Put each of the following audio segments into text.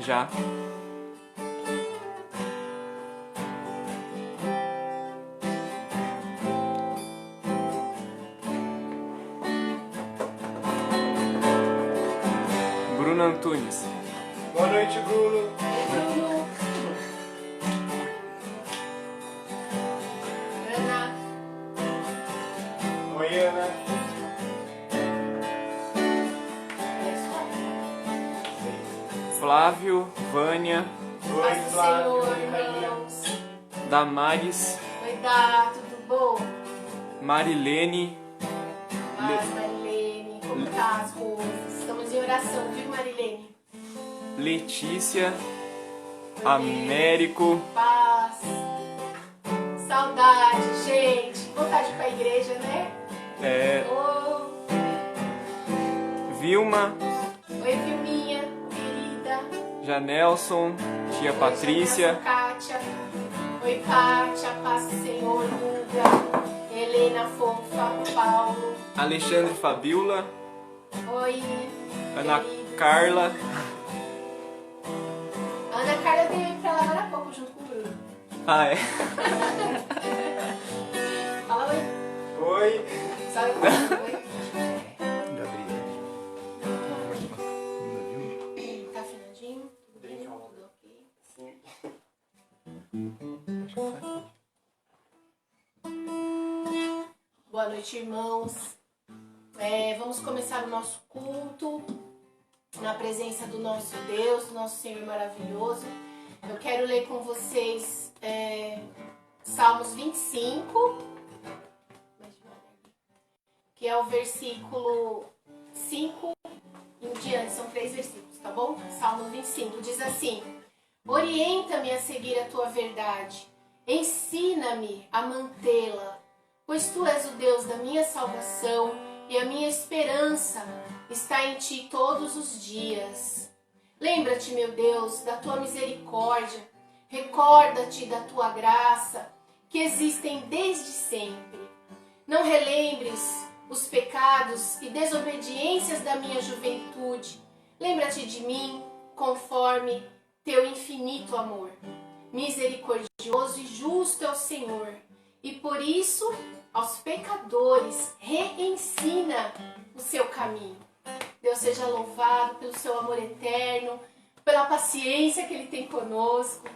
Já. Bruno Antunes. Boa noite, Bruno. Bruno. Ana. Oi, Ana. Flávio, Vânia, Oi, Paz do Flávio. Senhor, irmãos. Damares, Oi, Dá, tudo bom? Marilene, Paz, Marilene, como tá as coisas? Estamos em oração, viu, Marilene? Letícia, Américo, Paz. Saudade, gente. Vontade de ir pra igreja, né? Oh. Vilma, Oi, Vilminha, querida. Janelson, tia Patrícia, Oi, Kátia. Oi, Kátia, paz do Senhor, Guga. Helena, fofa, Paulo. Alexandre Fabiola, Oi, Ana queridos. Carla, Ana Carla veio pra lá agora há pouco junto com o Bruno. ah é, Fala oi. Oi. Sabe como é? Oi. Tá afinadinho? Tudo bem? Tudo ok? Boa noite, irmãos. Vamos começar o nosso culto na presença do nosso Deus, do nosso Senhor maravilhoso. Eu quero ler com vocês Salmos 25, que é o versículo 5 em diante, são 3 versículos, tá bom? Salmo 25 diz assim: orienta-me a seguir a tua verdade, ensina-me a mantê-la, pois tu és o Deus da minha salvação e a minha esperança está em ti todos os dias. Lembra-te, meu Deus, da tua misericórdia, recorda-te da tua graça, que existem desde sempre. Não relembres os pecados e desobediências da minha juventude. Lembra-te de mim conforme teu infinito amor. Misericordioso e justo é o Senhor, e por isso aos pecadores reensina o seu caminho. Deus seja louvado pelo seu amor eterno, pela paciência que Ele tem conosco.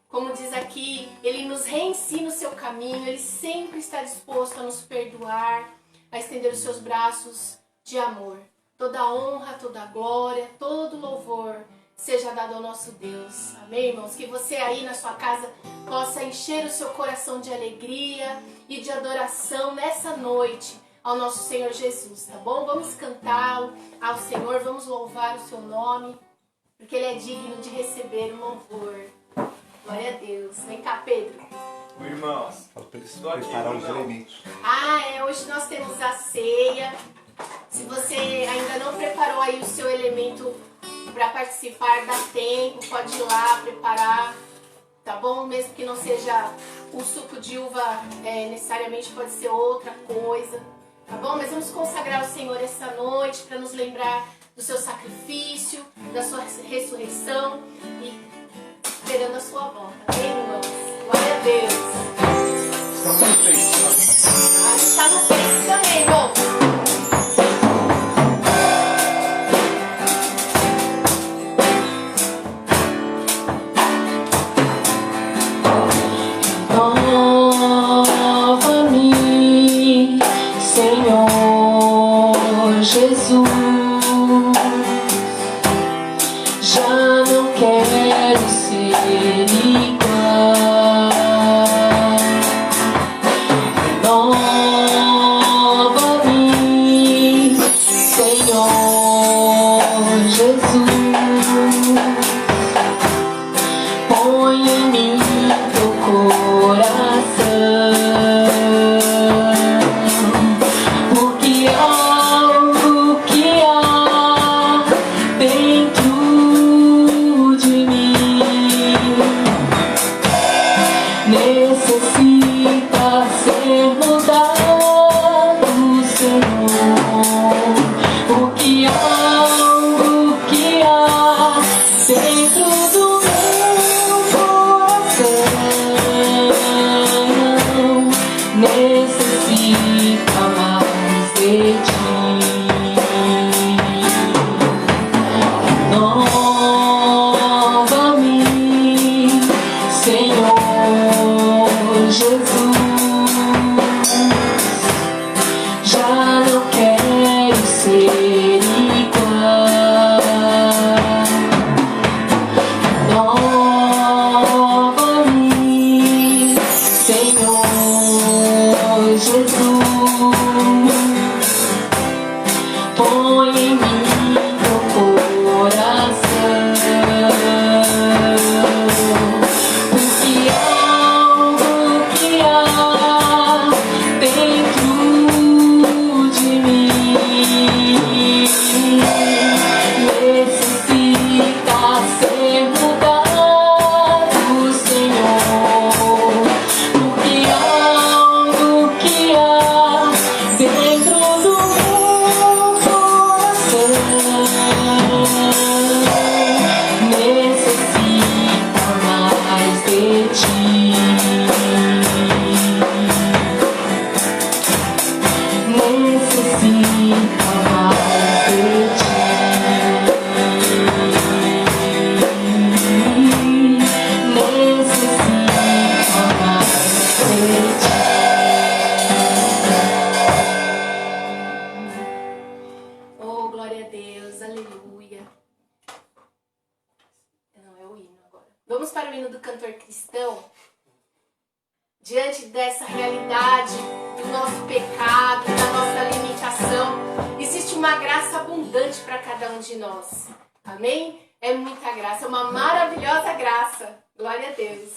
Como diz aqui, Ele nos reensina o seu caminho, Ele sempre está disposto a nos perdoar, a estender os seus braços de amor. Toda honra, toda glória, todo louvor seja dado ao nosso Deus. Amém, irmãos? Que você aí na sua casa possa encher o seu coração de alegria e de adoração nessa noite ao nosso Senhor Jesus, tá bom? Vamos cantá-lo ao Senhor, vamos louvar o seu nome, porque Ele é digno de receber o louvor. Glória a Deus. Vem cá, Pedro. Oi, irmãos. Fala pra eles Estou aqui, preparar os irmão. elementos. Hoje nós temos a ceia. Se você ainda não preparou aí o seu elemento para participar, dá tempo, pode ir lá preparar, tá bom? Mesmo que não seja o suco de uva, necessariamente pode ser outra coisa, tá bom? Mas vamos consagrar ao Senhor essa noite para nos lembrar do seu sacrifício, da sua ressurreição e esperando a sua volta. Amém, irmãos? Glória a Deus. Estamos no Face. A gente tá no Face também, irmão. Renova-me, Senhor Jesus. Já não quero ser igual. Renova-me, Senhor Jesus. Põe em mim teu coração, porque algo que há dentro de mim necessita ser mudado, Senhor. Porque algo que há Vamos para o hino do cantor cristão? Diante dessa realidade do nosso pecado, da nossa limitação, existe uma graça abundante para cada um de nós. Amém? É muita graça, é uma maravilhosa graça. Glória a Deus.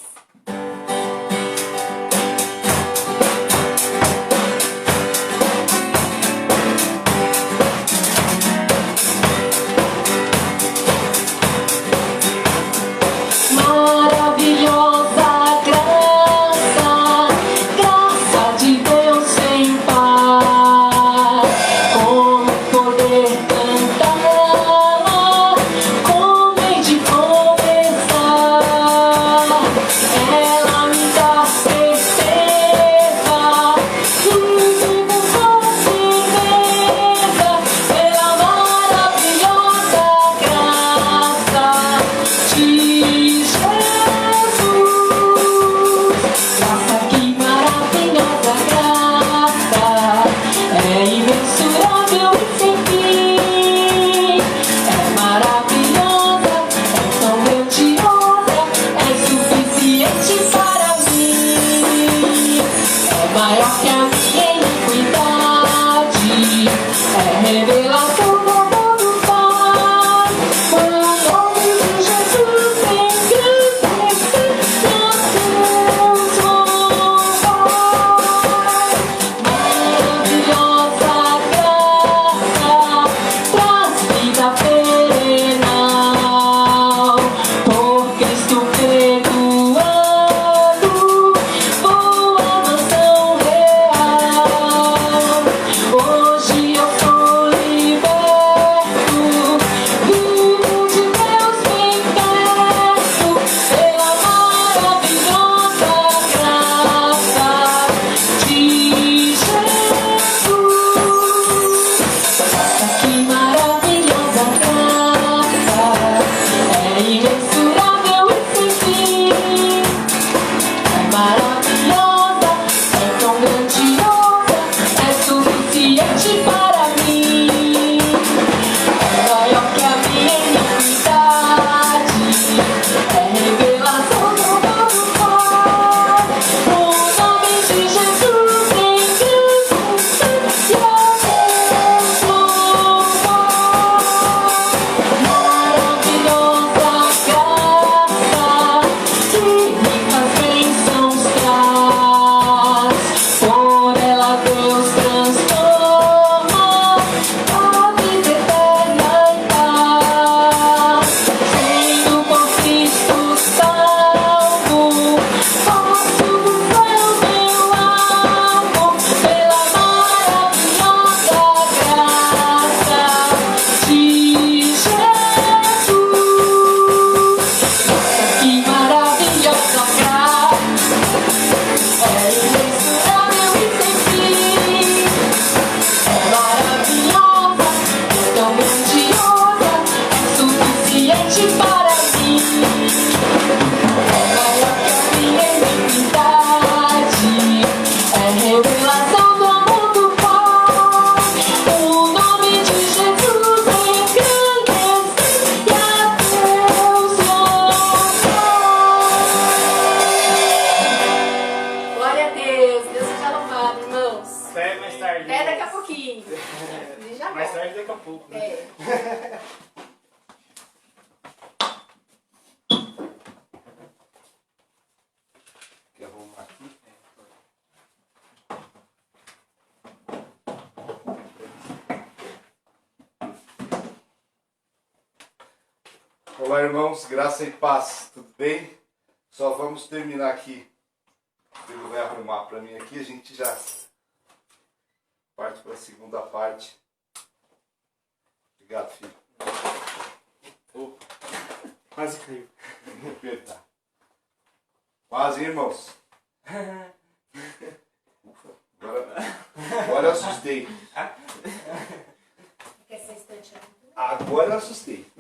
Maravilhosa graça, graça de Deus sem par. Como poder cantá-la, como hei de começar? Ela me dá certeza que vivo com firmeza pela maravilhosa graça de Nossa, que maravilhosa graça, é imensurável e sem fim. É maravilhosa, é tão grandiosa, é suficiente para mim. É maior que a minha iniquidade, é revelação do amor do Pai. O nome de Jesus engrandece a Deus louvai. Maravilhosa graça traz vida perenal, por Cristo perdoado, boa nação real. Hoje eu sou liberto, vivo de Deus bem perto, pela maravilhosa graça de Jesus. Nossa, que maravilhosa graça, é imensurável e sem fim. É maravilhosa, é tão grandiosa, é suficiente para mim. É maior que a minha iniquidade, é revelação do amor do Pai. O nome de Jesus engrandece e a Deus louvai. Maravilhosa graça, que ricas bênçãos traz. Por ela Deus transforma a vida eterna em paz. Sendo com Cristo salvo, posso buscar o meu alvo pela maravilhosa graça de Jesus. Nossa, que maravilhosa graça, é imensurável e sem fim. É maravilhosa, é tão grandiosa, é suficiente para mim. É maior que a minha iniquidade, é revelação do amor do Pai. O nome de Jesus engrandece e a Deus louvai. Glória a Deus. Deus seja louvado, irmãos. Até mais tarde. Até daqui a pouquinho. Ele já Mais volta. tarde daqui a pouco, né? É. Quer arrumar aqui? Olá, irmãos, graça e paz, tudo bem? Só vamos terminar aqui. Ele vai arrumar para mim aqui, a gente já parte para a segunda parte. Obrigado, filho. Opa, quase caiu. Vou apertar. Quase, irmãos. Ufa, agora eu assustei. Quer ser instante? Agora eu assustei.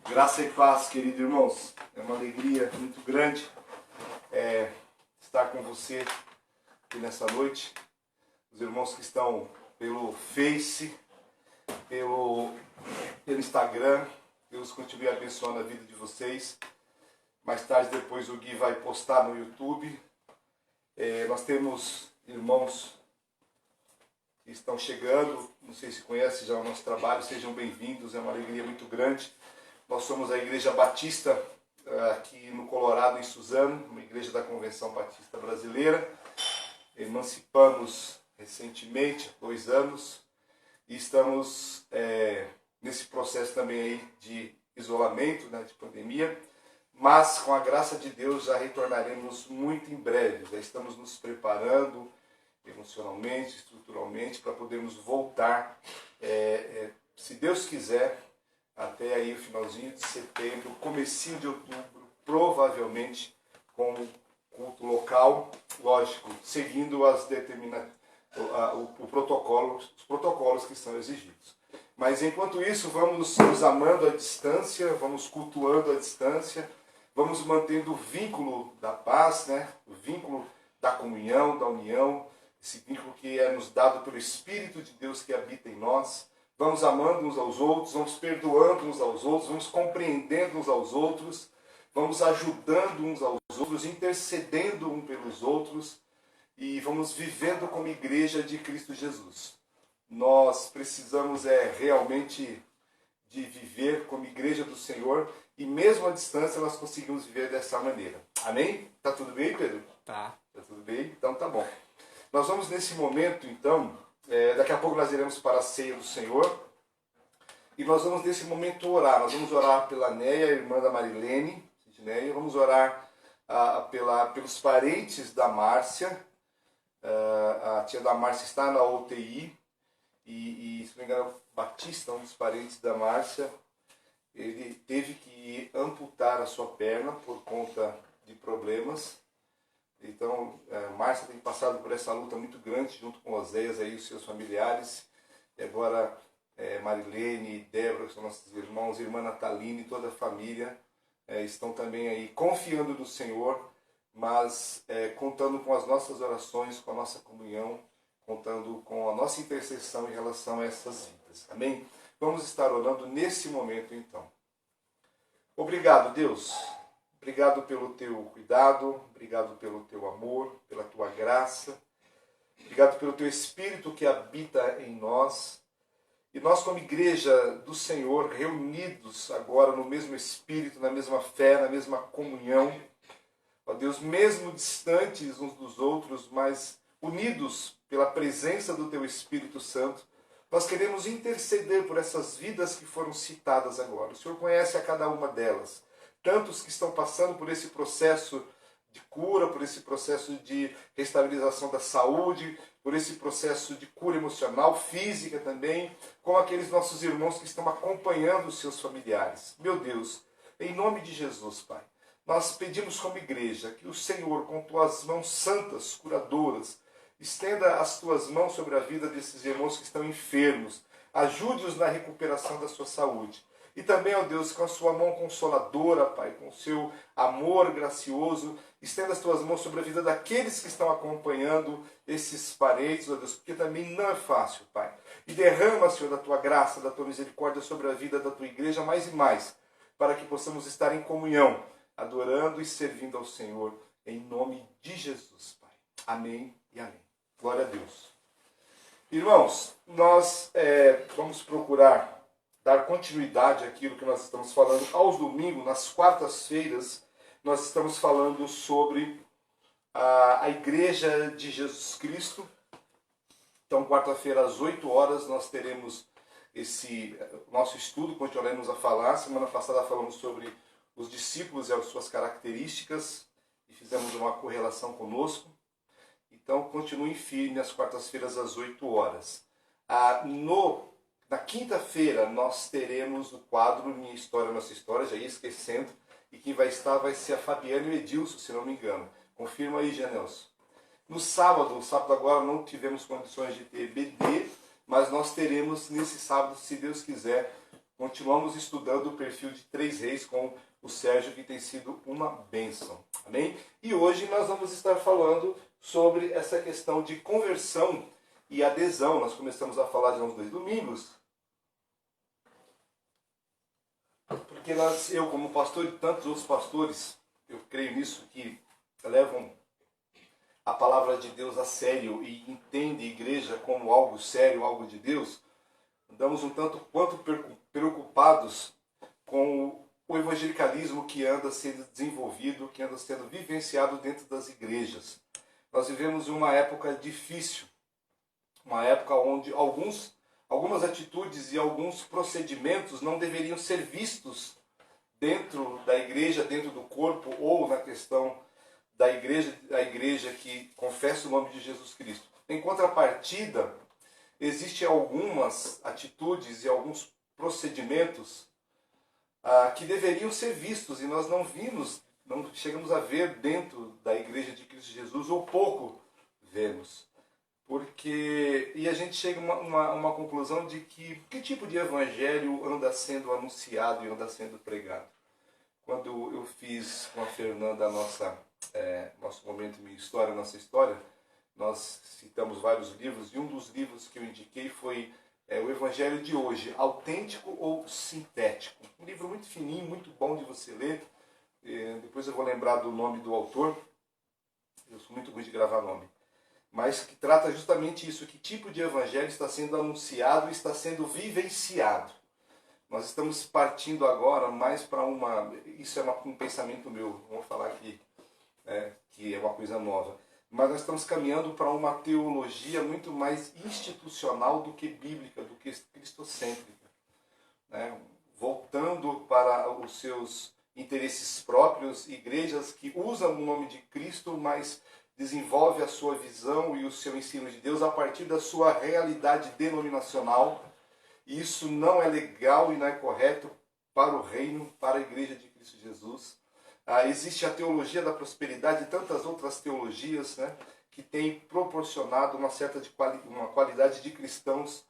Graça e paz, queridos irmãos. É uma alegria muito grande estar com você aqui nessa noite. Os irmãos que estão pelo Face, pelo Instagram. Deus continue abençoando a vida de vocês. Mais tarde, depois o Gui vai postar no YouTube. Nós temos irmãos que estão chegando, não sei se conhecem já o nosso trabalho, sejam bem-vindos, é uma alegria muito grande. Nós somos a Igreja Batista aqui no Colorado, em Suzano, uma igreja da Convenção Batista Brasileira. Emancipamos recentemente, 2 anos, e estamos nesse processo também aí de isolamento, né, de pandemia, mas com a graça de Deus já retornaremos muito em breve. Já estamos nos preparando emocionalmente, estruturalmente, para podermos voltar, se Deus quiser, até aí o finalzinho de setembro, comecinho de outubro, provavelmente com culto local, lógico, seguindo os protocolos que são exigidos. Mas enquanto isso, vamos nos amando à distância, vamos cultuando à distância, vamos mantendo o vínculo da paz, né? O vínculo da comunhão, da união, esse vínculo que é nos dado pelo Espírito de Deus que habita em nós. Vamos amando uns aos outros, vamos perdoando uns aos outros, vamos compreendendo uns aos outros, vamos ajudando uns aos outros, intercedendo uns pelos outros e vamos vivendo como igreja de Cristo Jesus. Nós precisamos realmente de viver como igreja do Senhor e mesmo à distância nós conseguimos viver dessa maneira. Amém? Tá tudo bem, Pedro? Tá. Tá tudo bem? Então tá bom. Nós vamos nesse momento, então, daqui a pouco nós iremos para a ceia do Senhor e nós vamos nesse momento orar. Nós vamos orar pela Néia, a irmã da Marilene, vamos orar pelos parentes da Márcia. A tia da Márcia está na UTI e se não me engano, Batista, um dos parentes da Márcia, ele teve que amputar a sua perna por conta de problemas. Então, Márcia tem passado por essa luta muito grande junto com Oséias e os seus familiares. E agora, Marilene, Débora, que são nossos irmãos, irmã Nataline, toda a família, estão também aí confiando no Senhor, mas contando com as nossas orações, com a nossa comunhão, contando com a nossa intercessão em relação a essas vidas. Amém? Vamos estar orando nesse momento, então. Obrigado, Deus. Obrigado pelo teu cuidado, obrigado pelo teu amor, pela tua graça. Obrigado pelo teu Espírito que habita em nós. E nós, como igreja do Senhor, reunidos agora no mesmo Espírito, na mesma fé, na mesma comunhão, ó Deus, mesmo distantes uns dos outros, mas unidos pela presença do teu Espírito Santo, nós queremos interceder por essas vidas que foram citadas agora. O Senhor conhece a cada uma delas. Tantos que estão passando por esse processo de cura, por esse processo de restabilização da saúde, por esse processo de cura emocional, física também, como aqueles nossos irmãos que estão acompanhando os seus familiares. Meu Deus, em nome de Jesus, Pai, nós pedimos como igreja que o Senhor, com tuas mãos santas, curadoras, estenda as tuas mãos sobre a vida desses irmãos que estão enfermos, ajude-os na recuperação da sua saúde. E também, ó Deus, com a sua mão consoladora, Pai, com o seu amor gracioso, estenda as tuas mãos sobre a vida daqueles que estão acompanhando esses parentes, ó Deus, porque também não é fácil, Pai. E derrama, Senhor, da tua graça, da tua misericórdia sobre a vida da tua igreja mais e mais, para que possamos estar em comunhão, adorando e servindo ao Senhor, em nome de Jesus, Pai. Amém e amém. Glória a Deus. Irmãos, nós vamos procurar dar continuidade àquilo que nós estamos falando aos domingos. Nas quartas-feiras, nós estamos falando sobre a Igreja de Jesus Cristo. Então, quarta-feira, às 8 horas, nós teremos esse nosso estudo, continuaremos a falar. Semana passada falamos sobre os discípulos e as suas características e fizemos uma correlação conosco. Então, continuem firmes às quartas-feiras, às 8 horas. Na quinta-feira, nós teremos o quadro Minha História, Nossa História, já ia esquecendo, e quem vai estar vai ser a Fabiana e o Edilson, se não me engano. Confirma aí, Janelson. No sábado agora não tivemos condições de ter BD, mas nós teremos nesse sábado, se Deus quiser, continuamos estudando o perfil de 3 reis com o Sérgio, que tem sido uma bênção. Amém? E hoje nós vamos estar falando sobre essa questão de conversão e adesão. Nós começamos a falar já uns 2 domingos. Porque eu como pastor e tantos outros pastores, eu creio nisso, que levam a palavra de Deus a sério e entendem a igreja como algo sério, algo de Deus, andamos um tanto quanto preocupados com o evangelicalismo que anda sendo desenvolvido, que anda sendo vivenciado dentro das igrejas. Nós vivemos uma época difícil, uma época onde algumas atitudes e alguns procedimentos não deveriam ser vistos dentro da igreja, dentro do corpo, ou na questão da igreja que confessa o nome de Jesus Cristo. Em contrapartida, existem algumas atitudes e alguns procedimentos que deveriam ser vistos, e nós não chegamos a ver dentro da igreja de Cristo Jesus, ou pouco vemos. E a gente chega a uma conclusão de que tipo de evangelho anda sendo anunciado e anda sendo pregado. Quando eu fiz com a Fernanda nosso momento Minha História, Nossa História, nós citamos vários livros, e um dos livros que eu indiquei foi O Evangelho de Hoje, Autêntico ou Sintético. Um livro muito fininho, muito bom de você ler. Depois eu vou lembrar do nome do autor, eu sou muito ruim de gravar nome. Mas que trata justamente isso, que tipo de evangelho está sendo anunciado e está sendo vivenciado. Nós estamos partindo agora mais para isso é um pensamento meu, não vou falar que é uma coisa nova, mas nós estamos caminhando para uma teologia muito mais institucional do que bíblica, do que cristocêntrica, né? Voltando para os seus interesses próprios, igrejas que usam o nome de Cristo, mas desenvolve a sua visão e o seu ensino de Deus a partir da sua realidade denominacional. E isso não é legal e não é correto para o reino, para a igreja de Cristo Jesus. Existe a teologia da prosperidade e tantas outras teologias, né, que têm proporcionado uma qualidade de cristãos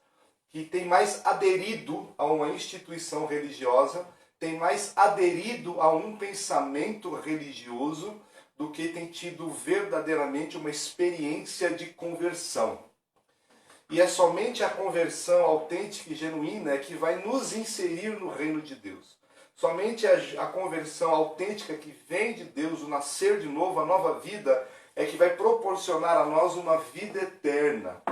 que tem mais aderido a uma instituição religiosa, tem mais aderido a um pensamento religioso do que tem tido verdadeiramente uma experiência de conversão. E é somente a conversão autêntica e genuína que vai nos inserir no reino de Deus. Somente a conversão autêntica que vem de Deus, o nascer de novo, a nova vida, é que vai proporcionar a nós uma vida eterna.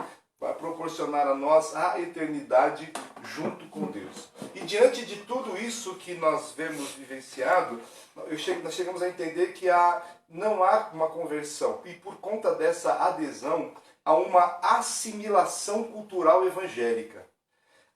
Vai proporcionar a nós a eternidade junto com Deus. E diante de tudo isso que nós vemos vivenciado, nós chegamos a entender que não há uma conversão. E por conta dessa adesão, há uma assimilação cultural evangélica.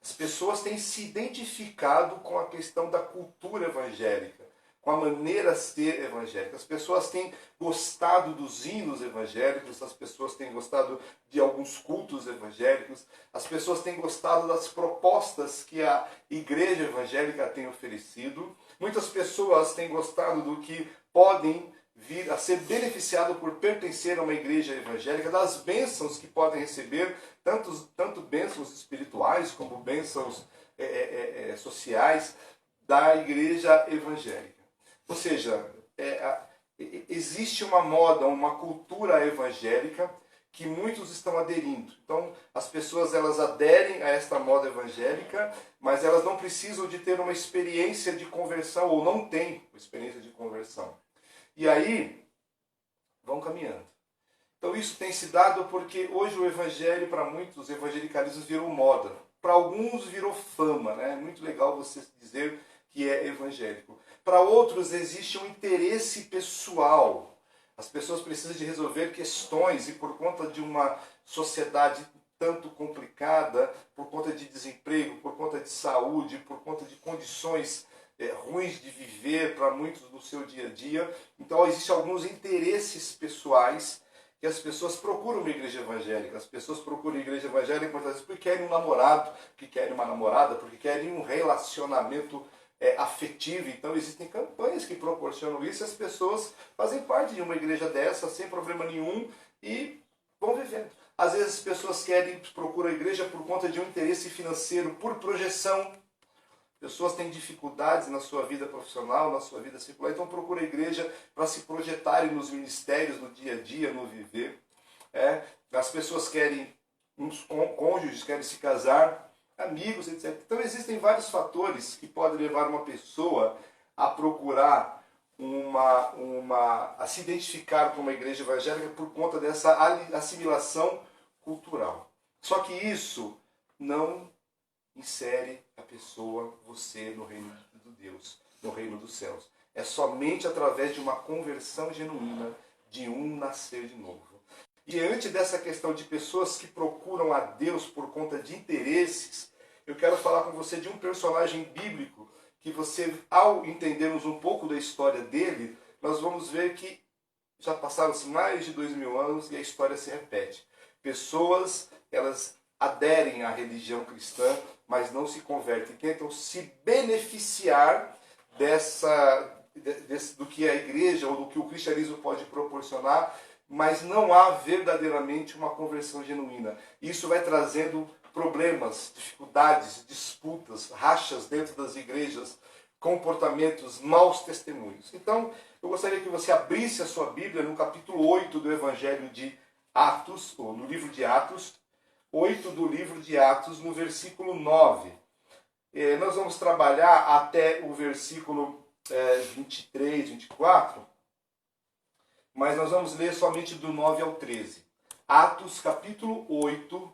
As pessoas têm se identificado com a questão da cultura evangélica, com a maneira de ser evangélica. As pessoas têm gostado dos hinos evangélicos, as pessoas têm gostado de alguns cultos evangélicos, as pessoas têm gostado das propostas que a igreja evangélica tem oferecido. Muitas pessoas têm gostado do que podem vir a ser beneficiado por pertencer a uma igreja evangélica, das bênçãos que podem receber, tanto bênçãos espirituais como bênçãos sociais da igreja evangélica. Ou seja, existe uma moda, uma cultura evangélica que muitos estão aderindo. Então, as pessoas elas aderem a esta moda evangélica, mas elas não precisam de ter uma experiência de conversão, ou não têm uma experiência de conversão. E aí, vão caminhando. Então isso tem se dado porque hoje o evangelho, para muitos, os evangelicalismos virou moda. Para alguns virou fama, né? É muito legal você dizer que é evangélico. Para outros existe um interesse pessoal. As pessoas precisam de resolver questões e por conta de uma sociedade tanto complicada, por conta de desemprego, por conta de saúde, por conta de condições ruins de viver para muitos no seu dia a dia. Então existem alguns interesses pessoais que as pessoas procuram uma igreja evangélica. As pessoas procuram a igreja evangélica muitas vezes porque querem um namorado, porque querem uma namorada, porque querem um relacionamento afetivo. Então existem campanhas que proporcionam isso e as pessoas fazem parte de uma igreja dessa sem problema nenhum e vão vivendo. Às vezes as pessoas procuram a igreja por conta de um interesse financeiro, por projeção. Pessoas têm dificuldades na sua vida profissional, na sua vida secular, então procuram a igreja para se projetarem nos ministérios, no dia a dia, no viver. As pessoas querem, uns cônjuges querem se casar, amigos, etc. Então existem vários fatores que podem levar uma pessoa a procurar a se identificar com uma igreja evangélica por conta dessa assimilação cultural. Só que isso não insere a pessoa, você, no reino de Deus, no reino dos céus. É somente através de uma conversão genuína, de um nascer de novo. Diante dessa questão de pessoas que procuram a Deus por conta de interesses, eu quero falar com você de um personagem bíblico que você, ao entendermos um pouco da história dele, nós vamos ver que já passaram-se mais de 2000 anos e a história se repete. Pessoas, elas aderem à religião cristã, mas não se convertem, tentam se beneficiar do que a igreja ou do que o cristianismo pode proporcionar, mas não há verdadeiramente uma conversão genuína. Isso vai trazendo problemas, dificuldades, disputas, rachas dentro das igrejas, comportamentos, maus testemunhos. Então, eu gostaria que você abrisse a sua Bíblia no capítulo 8 do Evangelho de Atos, ou no livro de Atos, 8 do livro de Atos, no versículo 9. Nós vamos trabalhar até o versículo 23, 24, mas nós vamos ler somente do 9 ao 13. Atos, capítulo 8,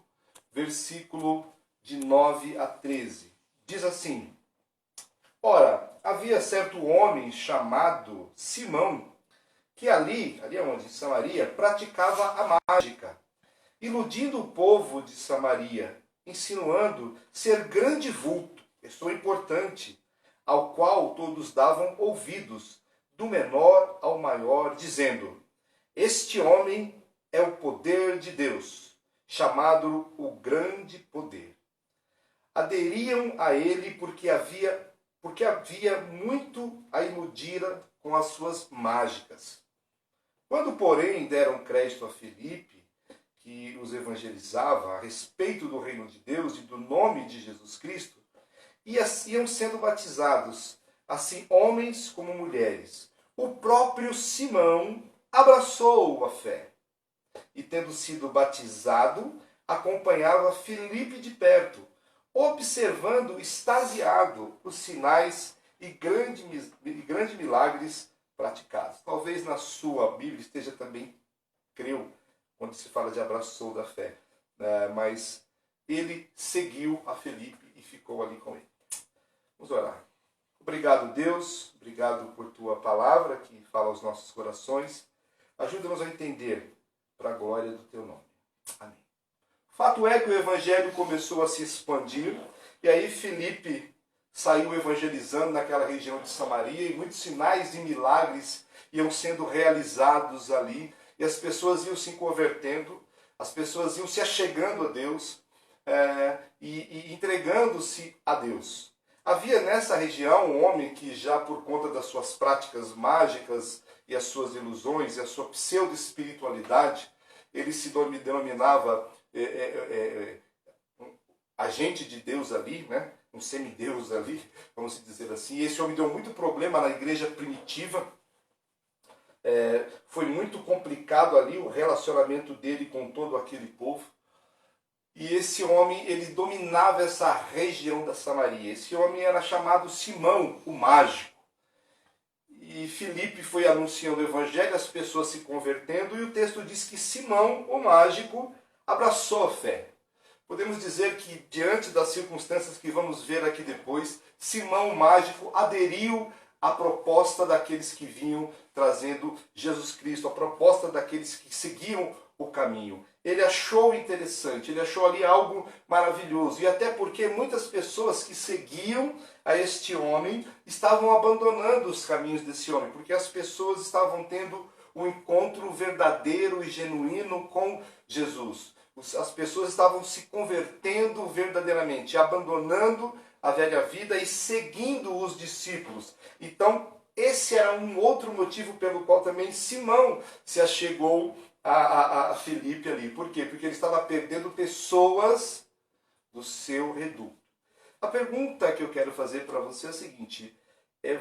versículo de 9 a 13. Diz assim: Ora, havia certo homem chamado Simão, que ali onde? Em Samaria, praticava a mágica, iludindo o povo de Samaria, insinuando ser grande vulto, pessoa importante, ao qual todos davam ouvidos, do menor ao maior, dizendo: Este homem é o poder de Deus, chamado o grande poder. Aderiam a ele porque havia muito a iludira com as suas mágicas. Quando, porém, deram crédito a Filipe, que os evangelizava a respeito do reino de Deus e do nome de Jesus Cristo, iam sendo batizados, assim homens como mulheres. O próprio Simão abraçou a fé e, tendo sido batizado, acompanhava Filipe de perto, observando extasiado os sinais e grandes milagres praticados. Talvez na sua Bíblia esteja também, creu, quando se fala de abraçou da fé, mas ele seguiu a Filipe e ficou ali com ele. Vamos orar. Obrigado, Deus, obrigado por tua palavra que fala aos nossos corações. Ajuda-nos a entender para a glória do teu nome. Amém. O fato é que o evangelho começou a se expandir e aí Filipe saiu evangelizando naquela região de Samaria e muitos sinais e milagres iam sendo realizados ali e as pessoas iam se convertendo, as pessoas iam se achegando a Deus e entregando-se a Deus. Havia nessa região um homem que já por conta das suas práticas mágicas e as suas ilusões e a sua pseudo-espiritualidade, ele se denominava agente de Deus ali, né? Um semideus ali, vamos dizer assim. E esse homem deu muito problema na igreja primitiva. Foi muito complicado ali o relacionamento dele com todo aquele povo. E esse homem, ele dominava essa região da Samaria. Esse homem era chamado Simão, o mágico. E Filipe foi anunciando o evangelho, as pessoas se convertendo, e o texto diz que Simão, o mágico, abraçou a fé. Podemos dizer que, diante das circunstâncias que vamos ver aqui depois, Simão, o mágico, aderiu à proposta daqueles que vinham trazendo Jesus Cristo, a proposta daqueles que seguiam o caminho. Ele achou interessante, ele achou ali algo maravilhoso. E até porque muitas pessoas que seguiam a este homem estavam abandonando os caminhos desse homem, porque as pessoas estavam tendo um encontro verdadeiro e genuíno com Jesus. As pessoas estavam se convertendo verdadeiramente, abandonando a velha vida e seguindo os discípulos. Então, esse era um outro motivo pelo qual também Simão se achegou a Filipe ali. Por quê? Porque ele estava perdendo pessoas do seu reduto. A pergunta que eu quero fazer para você é a seguinte: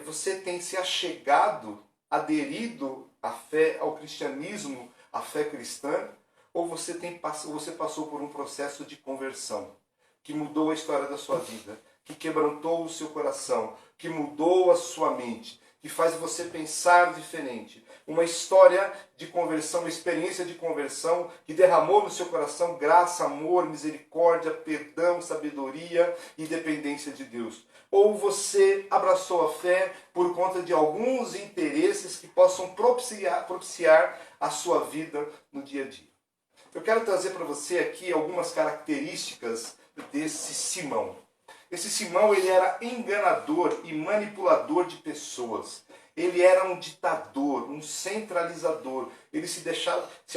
você tem se achegado, aderido à fé, ao cristianismo, à fé cristã, ou você passou por um processo de conversão que mudou a história da sua vida, que quebrantou o seu coração, que mudou a sua mente, que faz você pensar diferente. Uma história de conversão, uma experiência de conversão que derramou no seu coração graça, amor, misericórdia, perdão, sabedoria e dependência de Deus. Ou você abraçou a fé por conta de alguns interesses que possam propiciar a sua vida no dia a dia. Eu quero trazer para você aqui algumas características desse Simão. Esse Simão, ele era enganador e manipulador de pessoas. Ele era um ditador, um centralizador. Ele se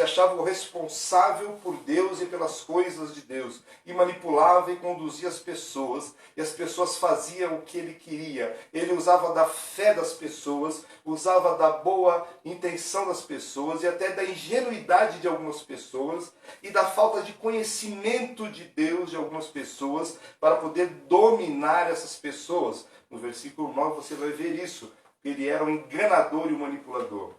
achava o responsável por Deus e pelas coisas de Deus. E manipulava e conduzia as pessoas. E as pessoas faziam o que ele queria. Ele usava da fé das pessoas, usava da boa intenção das pessoas e até da ingenuidade de algumas pessoas e da falta de conhecimento de Deus de algumas pessoas para poder dominar essas pessoas. No versículo 9 você vai ver isso. Ele era um enganador e um manipulador.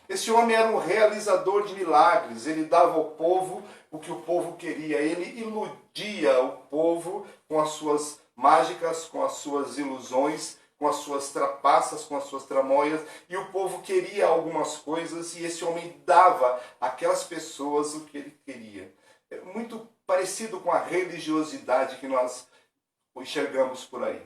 Esse homem era um realizador de milagres. Ele dava ao povo o que o povo queria. Ele iludia o povo com as suas mágicas, com as suas ilusões, com as suas trapaças, com as suas tramóias. E o povo queria algumas coisas e esse homem dava àquelas pessoas o que ele queria. É muito parecido com a religiosidade que nós enxergamos por aí.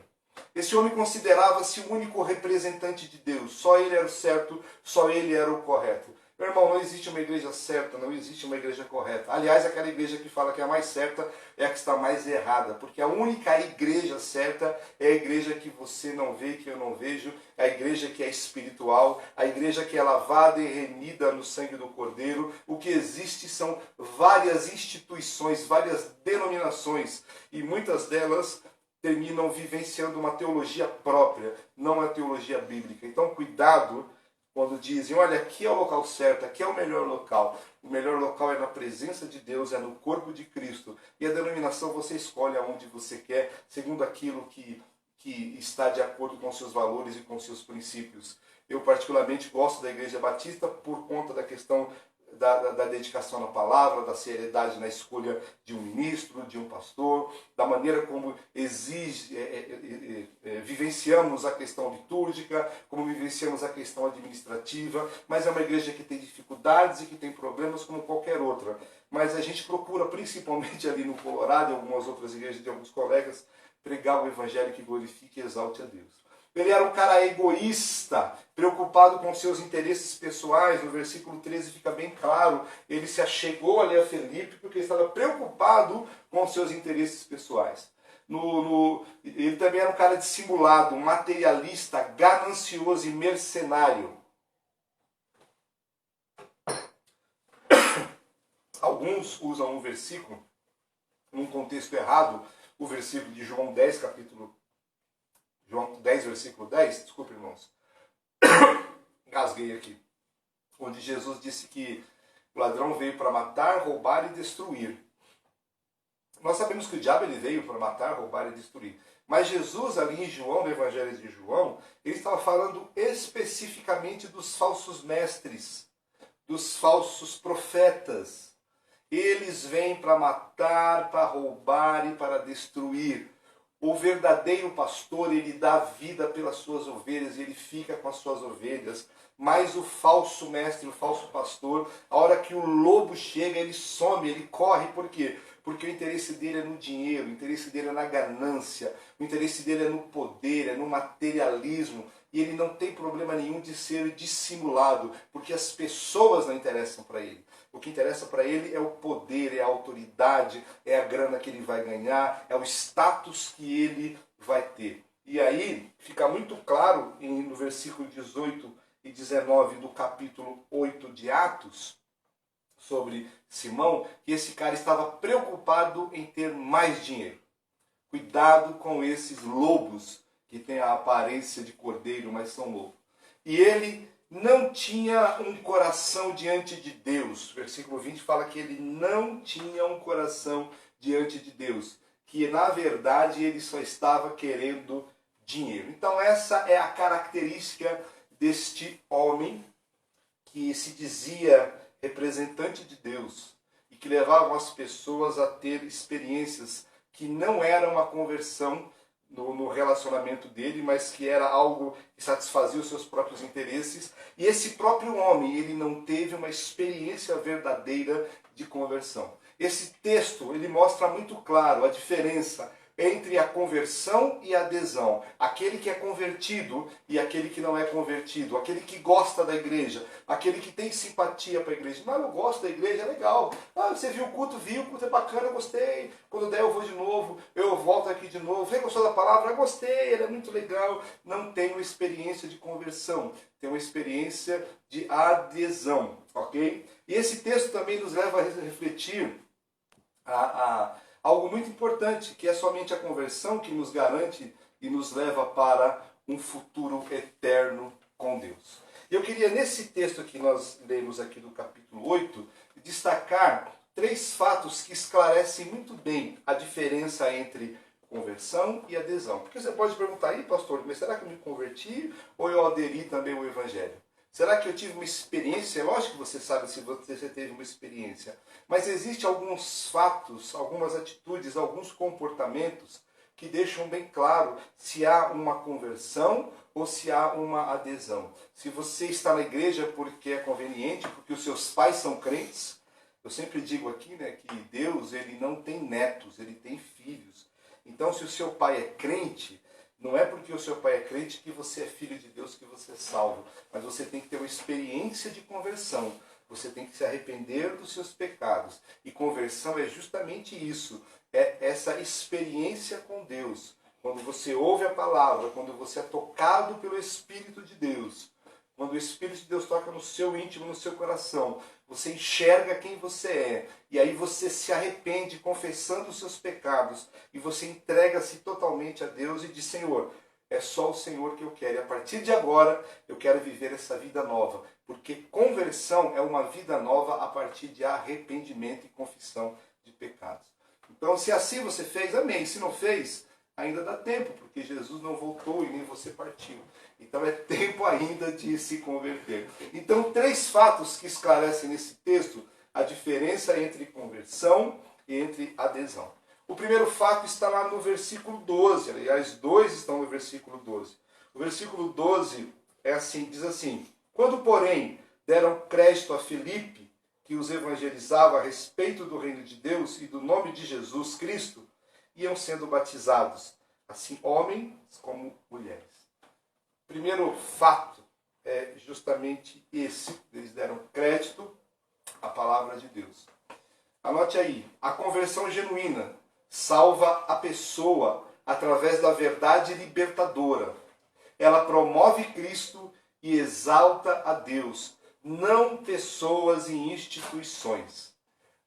Esse homem considerava-se o único representante de Deus. Só ele era o certo, só ele era o correto. Meu irmão, não existe uma igreja certa, não existe uma igreja correta. Aliás, aquela igreja que fala que é a mais certa é a que está mais errada. Porque a única igreja certa é a igreja que você não vê, que eu não vejo. É a igreja que é espiritual, a igreja que é lavada e remida no sangue do Cordeiro. O que existe são várias instituições, várias denominações. E muitas delas terminam vivenciando uma teologia própria, não a teologia bíblica. Então, cuidado quando dizem, olha, aqui é o local certo, aqui é o melhor local. O melhor local é na presença de Deus, é no corpo de Cristo. E a denominação você escolhe aonde você quer, segundo aquilo que está de acordo com seus valores e com seus princípios. Eu particularmente gosto da Igreja Batista por conta da questão da dedicação na palavra, da seriedade na escolha de um ministro, de um pastor, da maneira como vivenciamos a questão litúrgica, como vivenciamos a questão administrativa, mas é uma igreja que tem dificuldades e que tem problemas como qualquer outra. Mas a gente procura, principalmente ali no Colorado e algumas outras igrejas de alguns colegas, pregar o evangelho que glorifique e exalte a Deus. Ele era um cara egoísta, preocupado com seus interesses pessoais. No versículo 13 fica bem claro. Ele se achegou ali a Felipe porque ele estava preocupado com seus interesses pessoais. Ele também era um cara dissimulado, um materialista, ganancioso e mercenário. Alguns usam um versículo, num contexto errado, o versículo de João 10, João 10, versículo 10, desculpe, irmãos, engasguei aqui, onde Jesus disse que o ladrão veio para matar, roubar e destruir. Nós sabemos que o diabo ele veio para matar, roubar e destruir. Mas Jesus, ali em João, no Evangelho de João, ele estava falando especificamente dos falsos mestres, dos falsos profetas. Eles vêm para matar, para roubar e para destruir. O verdadeiro pastor, ele dá vida pelas suas ovelhas, ele fica com as suas ovelhas. Mas o falso mestre, o falso pastor, a hora que o lobo chega, ele some, ele corre. Por quê? Porque o interesse dele é no dinheiro, o interesse dele é na ganância, o interesse dele é no poder, é no materialismo. E ele não tem problema nenhum de ser dissimulado, porque as pessoas não interessam para ele. O que interessa para ele é o poder, é a autoridade, é a grana que ele vai ganhar, é o status que ele vai ter. E aí fica muito claro no versículo 18 e 19 do capítulo 8 de Atos, sobre Simão, que esse cara estava preocupado em ter mais dinheiro. Cuidado com esses lobos que têm a aparência de cordeiro, mas são lobos. E ele não tinha um coração diante de Deus. Versículo 20 fala que ele não tinha um coração diante de Deus. Que na verdade ele só estava querendo dinheiro. Então essa é a característica deste homem que se dizia representante de Deus e que levavam as pessoas a ter experiências que não eram a conversão no relacionamento dele, mas que era algo que satisfazia os seus próprios interesses. E esse próprio homem, ele não teve uma experiência verdadeira de conversão. Esse texto, ele mostra muito claro a diferença entre a conversão e a adesão. Aquele que é convertido e aquele que não é convertido. Aquele que gosta da igreja, aquele que tem simpatia para a igreja. Mas eu gosto da igreja, é legal. Ah, você viu o culto é bacana, eu gostei. Quando der eu vou de novo, eu volto aqui de novo. Você gostou da palavra? Eu gostei, ela é muito legal. Não tem uma experiência de conversão, tem uma experiência de adesão, ok? E esse texto também nos leva a refletir algo muito importante, que é somente a conversão que nos garante e nos leva para um futuro eterno com Deus. E eu queria, nesse texto que nós lemos aqui do capítulo 8, destacar 3 fatos que esclarecem muito bem a diferença entre conversão e adesão. Porque você pode perguntar, aí pastor, mas será que eu me converti ou eu aderi também ao Evangelho? Será que eu tive uma experiência? Lógico que você sabe se você teve uma experiência. Mas existem alguns fatos, algumas atitudes, alguns comportamentos que deixam bem claro se há uma conversão ou se há uma adesão. Se você está na igreja porque é conveniente, porque os seus pais são crentes. Eu sempre digo aqui, né, que Deus, ele não tem netos, ele tem filhos. Então, se o seu pai é crente, não é porque o seu pai é crente que você é filho de Deus, que você é salvo. Mas você tem que ter uma experiência de conversão. Você tem que se arrepender dos seus pecados. E conversão é justamente isso. É essa experiência com Deus. Quando você ouve a palavra, quando você é tocado pelo Espírito de Deus. Quando o Espírito de Deus toca no seu íntimo, no seu coração. Você enxerga quem você é. E aí você se arrepende confessando os seus pecados. E você entrega-se totalmente a Deus e diz, Senhor, é só o Senhor que eu quero. E a partir de agora, eu quero viver essa vida nova. Porque conversão é uma vida nova a partir de arrependimento e confissão de pecados. Então, se assim você fez, amém. Se não fez, ainda dá tempo, porque Jesus não voltou e nem você partiu. Então é tempo ainda de se converter. Então, 3 fatos que esclarecem nesse texto a diferença entre conversão e entre adesão. O primeiro fato está lá no versículo 12. Aliás, 2 estão no versículo 12. O versículo 12 diz assim: quando, porém, deram crédito a Filipe, que os evangelizava a respeito do reino de Deus e do nome de Jesus Cristo, iam sendo batizados, assim homens como mulheres. O primeiro fato é justamente esse. Eles deram crédito à palavra de Deus. Anote aí, a conversão genuína salva a pessoa através da verdade libertadora. Ela promove Cristo e exalta a Deus, não pessoas e instituições.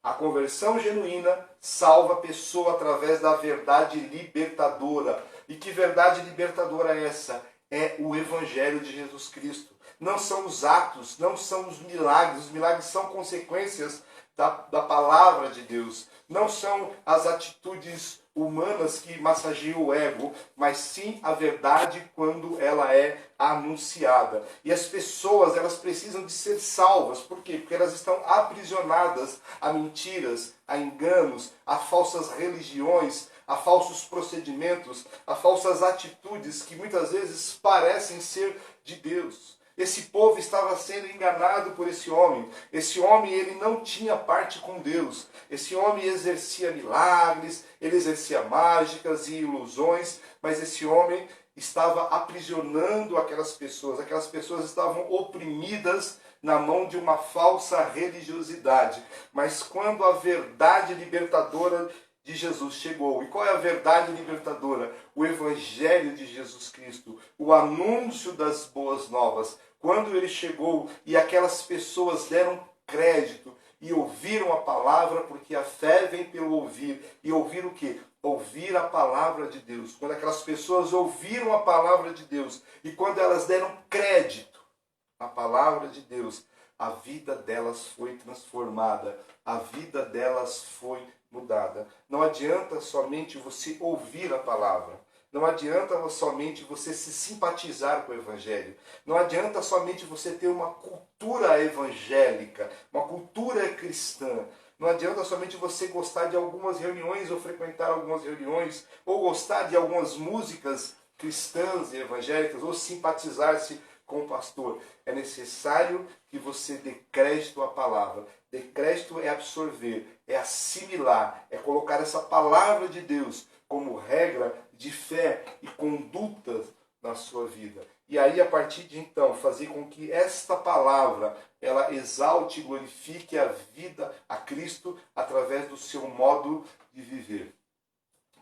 A conversão genuína salva a pessoa através da verdade libertadora. E que verdade libertadora é essa? É o Evangelho de Jesus Cristo. Não são os atos, não são os milagres são consequências da palavra de Deus. Não são as atitudes humanas que massageiam o ego, mas sim a verdade quando ela é anunciada. E as pessoas, elas precisam de ser salvas. Por quê? Porque elas estão aprisionadas a mentiras, a enganos, a falsas religiões, a falsos procedimentos, a falsas atitudes que muitas vezes parecem ser de Deus. Esse povo estava sendo enganado por esse homem. Esse homem, ele não tinha parte com Deus. Esse homem exercia milagres, ele exercia mágicas e ilusões, mas esse homem estava aprisionando aquelas pessoas. Aquelas pessoas estavam oprimidas na mão de uma falsa religiosidade. Mas quando a verdade libertadora de Jesus chegou. E qual é a verdade libertadora? O Evangelho de Jesus Cristo, o anúncio das boas novas. Quando ele chegou e aquelas pessoas deram crédito e ouviram a palavra, porque a fé vem pelo ouvir. E ouvir o quê? Ouvir a palavra de Deus. Quando aquelas pessoas ouviram a palavra de Deus e quando elas deram crédito à palavra de Deus, a vida delas foi transformada, a vida delas foi mudada. Não adianta somente você ouvir a palavra. Não adianta somente você se simpatizar com o Evangelho. Não adianta somente você ter uma cultura evangélica, uma cultura cristã. Não adianta somente você gostar de algumas reuniões ou frequentar algumas reuniões, ou gostar de algumas músicas cristãs e evangélicas, ou simpatizar-se com o pastor. É necessário que você dê crédito à palavra. Dê crédito é absorver, é assimilar, é colocar essa palavra de Deus como regra de fé e conduta na sua vida. E aí, a partir de então, fazer com que esta palavra, ela exalte e glorifique a vida, a Cristo, através do seu modo de viver.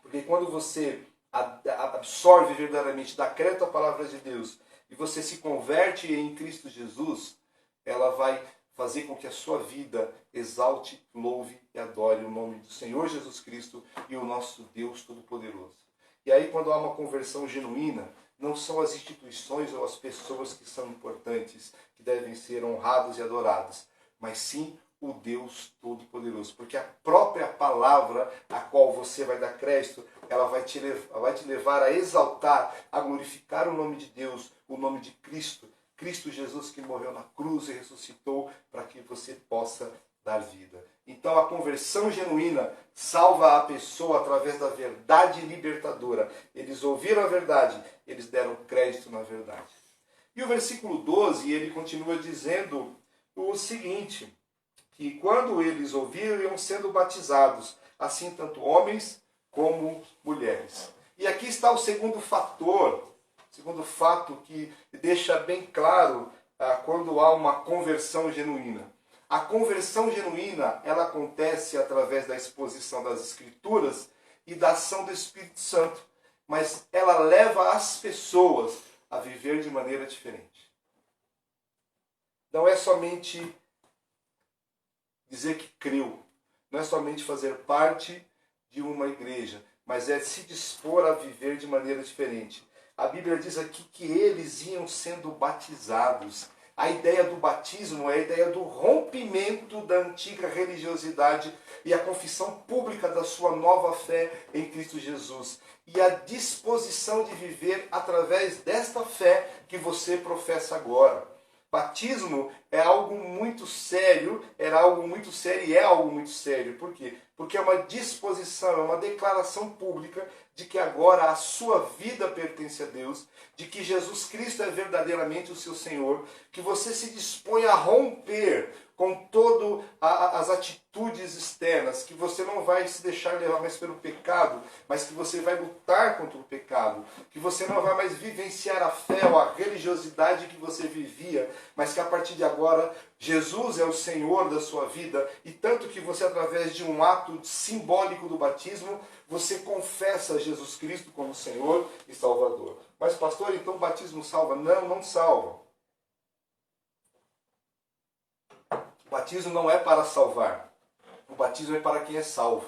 Porque quando você absorve verdadeiramente, dá crédito à palavra de Deus, e você se converte em Cristo Jesus, ela vai fazer com que a sua vida exalte, louve e adore o nome do Senhor Jesus Cristo e o nosso Deus Todo-Poderoso. E aí, quando há uma conversão genuína, não são as instituições ou as pessoas que são importantes, que devem ser honradas e adoradas, mas sim o Deus Todo-Poderoso. Porque a própria palavra a qual você vai dar crédito, ela vai te levar a exaltar, a glorificar o nome de Deus, o nome de Cristo. Cristo Jesus que morreu na cruz e ressuscitou para que você possa dar vida. Então a conversão genuína salva a pessoa através da verdade libertadora. Eles ouviram a verdade, eles deram crédito na verdade. E o versículo 12, ele continua dizendo o seguinte, que quando eles ouviram, iam sendo batizados, assim tanto homens como mulheres. E aqui está o segundo fator, segundo fato que deixa bem claro quando há uma conversão genuína. A conversão genuína, ela acontece através da exposição das Escrituras e da ação do Espírito Santo, mas ela leva as pessoas a viver de maneira diferente. Não é somente dizer que creu, não é somente fazer parte de uma igreja, mas é se dispor a viver de maneira diferente. A Bíblia diz aqui que eles iam sendo batizados. A ideia do batismo é a ideia do rompimento da antiga religiosidade e a confissão pública da sua nova fé em Cristo Jesus. E a disposição de viver através desta fé que você professa agora. Batismo é algo muito sério, era algo muito sério e é algo muito sério. Por quê? Porque é uma disposição, é uma declaração pública de que agora a sua vida pertence a Deus, de que Jesus Cristo é verdadeiramente o seu Senhor, que você se dispõe a romper com todas as atitudes externas, que você não vai se deixar levar mais pelo pecado, mas que você vai lutar contra o pecado, que você não vai mais vivenciar a fé ou a religiosidade que você vivia, mas que a partir de agora Jesus é o Senhor da sua vida, e tanto que você, através de um ato simbólico do batismo, você confessa Jesus Cristo como Senhor e Salvador. Mas pastor, então o batismo salva? Não, não salva. O batismo não é para salvar. O batismo é para quem é salvo.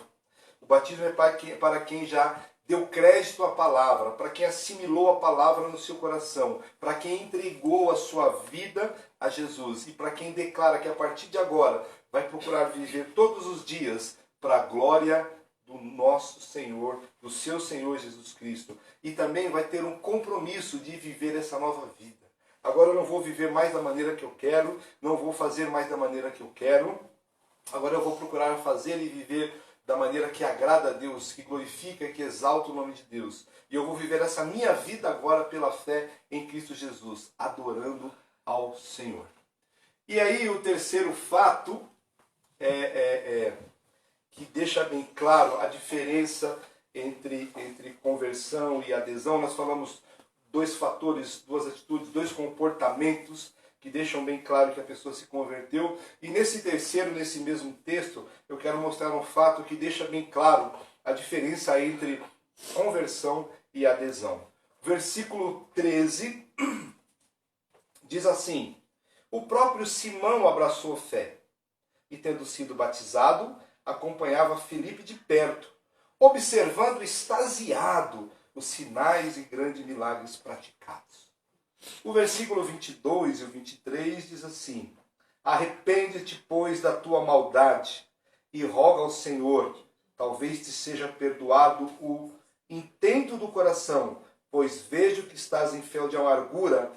O batismo é para quem já deu crédito à palavra, para quem assimilou a palavra no seu coração, para quem entregou a sua vida a Jesus e para quem declara que a partir de agora vai procurar viver todos os dias para a glória do nosso Senhor, do seu Senhor Jesus Cristo. E também vai ter um compromisso de viver essa nova vida. Agora eu não vou viver mais da maneira que eu quero, não vou fazer mais da maneira que eu quero. Agora eu vou procurar fazer e viver da maneira que agrada a Deus, que glorifica e que exalta o nome de Deus. E eu vou viver essa minha vida agora pela fé em Cristo Jesus, adorando ao Senhor. E aí o terceiro fato que deixa bem claro a diferença entre conversão e adesão. Nós falamos dois fatores, duas atitudes, dois comportamentos que deixam bem claro que a pessoa se converteu. E nesse terceiro, nesse mesmo texto, eu quero mostrar um fato que deixa bem claro a diferença entre conversão e adesão. Versículo 13 diz assim: o próprio Simão abraçou fé e, tendo sido batizado, acompanhava Filipe de perto, observando extasiado os sinais e grandes milagres praticados. O versículo 22 e o 23 diz assim: arrepende-te, pois, da tua maldade e roga ao Senhor, talvez te seja perdoado o intento do coração, pois vejo que estás em fel de amargura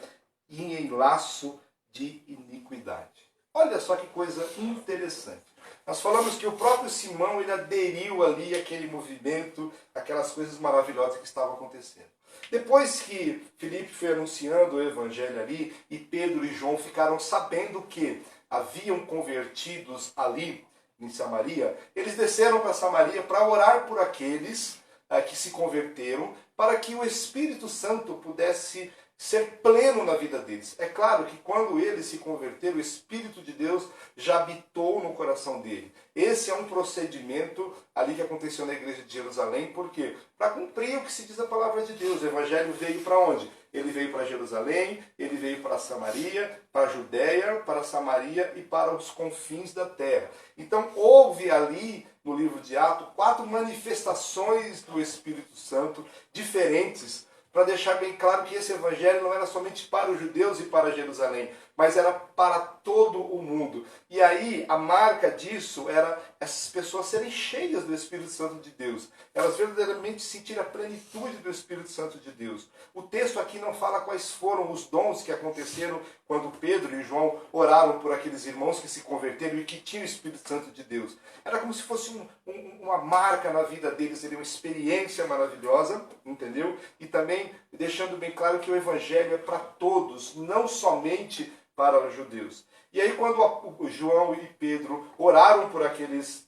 e em laço de iniquidade. Olha só que coisa interessante. Nós falamos que o próprio Simão ele aderiu ali àquele movimento, aquelas coisas maravilhosas que estavam acontecendo. Depois que Filipe foi anunciando o evangelho ali, e Pedro e João ficaram sabendo que haviam convertidos ali em Samaria, eles desceram para Samaria para orar por aqueles que se converteram, para que o Espírito Santo pudesse ser pleno na vida deles. É claro que quando eles se converteram, o Espírito de Deus já habitou no coração dele. Esse é um procedimento ali que aconteceu na igreja de Jerusalém. Por quê? Para cumprir o que se diz a palavra de Deus. O evangelho veio para onde? Ele veio para Jerusalém, ele veio para Samaria, para a Judéia, para Samaria e para os confins da terra. Então houve ali, no livro de Atos, 4 manifestações do Espírito Santo diferentes, para deixar bem claro que esse evangelho não era somente para os judeus e para Jerusalém, mas era para todo o mundo. E aí a marca disso era essas pessoas serem cheias do Espírito Santo de Deus. Elas verdadeiramente sentirem a plenitude do Espírito Santo de Deus. O texto aqui não fala quais foram os dons que aconteceram quando Pedro e João oraram por aqueles irmãos que se converteram e que tinham o Espírito Santo de Deus. Era como se fosse uma marca na vida deles, seria uma experiência maravilhosa, entendeu? E também deixando bem claro que o evangelho é para todos, não somente para os judeus. E aí quando João e Pedro oraram por aqueles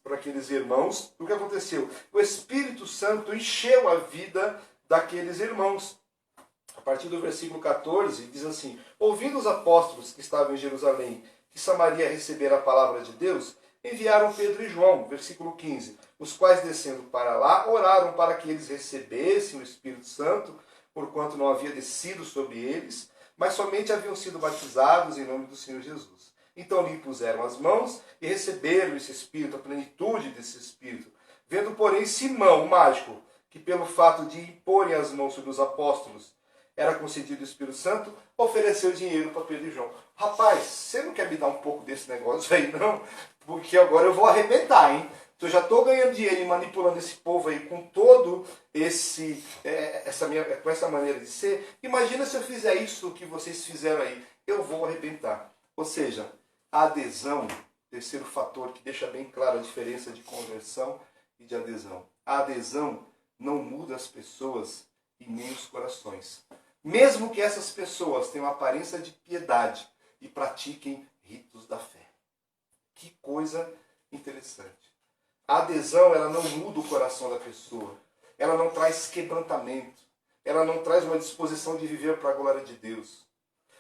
irmãos, o que aconteceu? O Espírito Santo encheu a vida daqueles irmãos. A partir do versículo 14, diz assim: ouvindo os apóstolos que estavam em Jerusalém, que Samaria recebera a palavra de Deus, enviaram Pedro e João, versículo 15, os quais descendo para lá, oraram para que eles recebessem o Espírito Santo, porquanto não havia descido sobre eles, mas somente haviam sido batizados em nome do Senhor Jesus. Então lhe puseram as mãos e receberam esse Espírito, a plenitude desse Espírito. Vendo, porém, Simão, o mágico, que pelo fato de imporem as mãos sobre os apóstolos, era concedido o Espírito Santo, ofereceu dinheiro para Pedro e João. Rapaz, você não quer me dar um pouco desse negócio aí, não? Porque agora eu vou arrebentar, hein? Eu já estou ganhando dinheiro e manipulando esse povo aí com todo com essa maneira de ser. Imagina se eu fizer isso que vocês fizeram aí. Eu vou arrebentar. Ou seja, a adesão, terceiro fator que deixa bem clara a diferença de conversão e de adesão. A adesão não muda as pessoas e nem os corações. Mesmo que essas pessoas tenham aparência de piedade e pratiquem ritos da fé. Que coisa interessante. A adesão, ela não muda o coração da pessoa. Ela não traz quebrantamento. Ela não traz uma disposição de viver para a glória de Deus.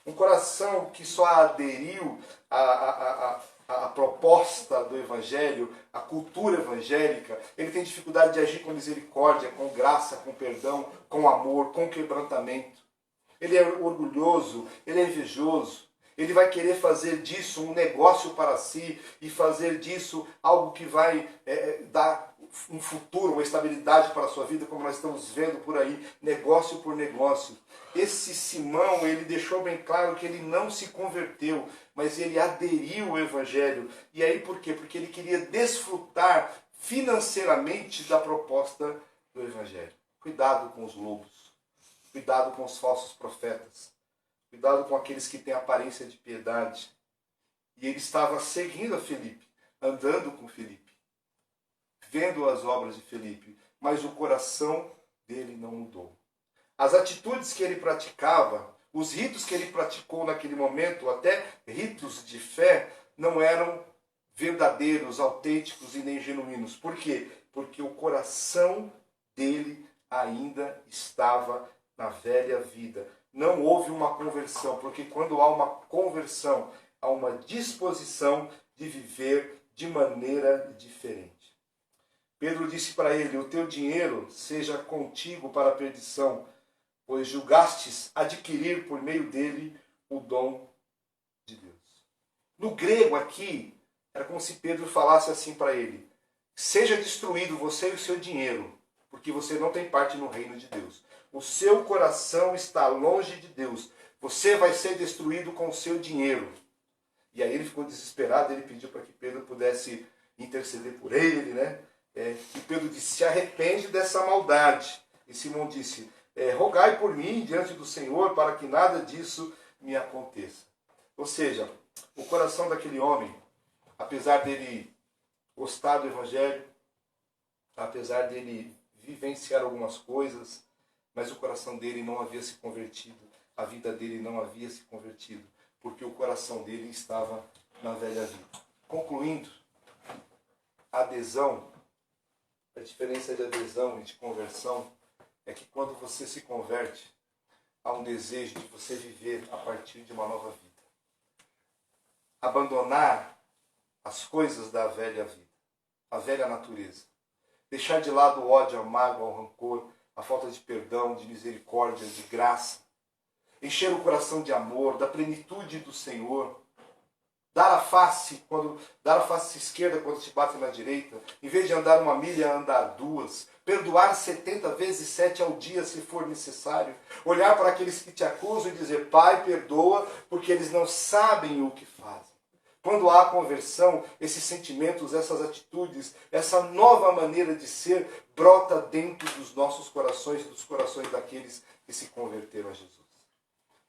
Um coração que só aderiu à proposta do Evangelho, à cultura evangélica, ele tem dificuldade de agir com misericórdia, com graça, com perdão, com amor, com quebrantamento. Ele é orgulhoso, ele é invejoso. Ele vai querer fazer disso um negócio para si e fazer disso algo que vai dar um futuro, uma estabilidade para a sua vida, como nós estamos vendo por aí, negócio por negócio. Esse Simão, ele deixou bem claro que ele não se converteu, mas ele aderiu ao Evangelho. E aí por quê? Porque ele queria desfrutar financeiramente da proposta do Evangelho. Cuidado com os lobos, cuidado com os falsos profetas. Cuidado com aqueles que têm aparência de piedade. E ele estava seguindo a Filipe, andando com Filipe, vendo as obras de Filipe, mas o coração dele não mudou. As atitudes que ele praticava, os ritos que ele praticou naquele momento, até ritos de fé, não eram verdadeiros, autênticos e nem genuínos. Por quê? Porque o coração dele ainda estava na velha vida. Não houve uma conversão, porque quando há uma conversão, há uma disposição de viver de maneira diferente. Pedro disse para ele: o teu dinheiro seja contigo para a perdição, pois julgastes adquirir por meio dele o dom de Deus. No grego aqui, era como se Pedro falasse assim para ele: seja destruído você e o seu dinheiro, porque você não tem parte no reino de Deus. O seu coração está longe de Deus. Você vai ser destruído com o seu dinheiro. E aí ele ficou desesperado, ele pediu para que Pedro pudesse interceder por ele, né? E Pedro disse: se arrepende dessa maldade. E Simão disse: rogai por mim diante do Senhor para que nada disso me aconteça. Ou seja, o coração daquele homem, apesar dele gostar do Evangelho, apesar dele vivenciar algumas coisas, mas o coração dele não havia se convertido, a vida dele não havia se convertido, porque o coração dele estava na velha vida. Concluindo, adesão, a diferença de adesão e de conversão é que quando você se converte, há um desejo de você viver a partir de uma nova vida. Abandonar as coisas da velha vida, a velha natureza. Deixar de lado o ódio, a mágoa, o rancor, a falta de perdão, de misericórdia, de graça. Encher o coração de amor, da plenitude do Senhor. Dar a face esquerda quando te batem na direita. Em vez de andar 1 milha, andar 2. Perdoar 70 vezes 7 ao dia, se for necessário. Olhar para aqueles que te acusam e dizer, Pai, perdoa, porque eles não sabem o que fazem. Quando há conversão, esses sentimentos, essas atitudes, essa nova maneira de ser, brota dentro dos nossos corações e dos corações daqueles que se converteram a Jesus.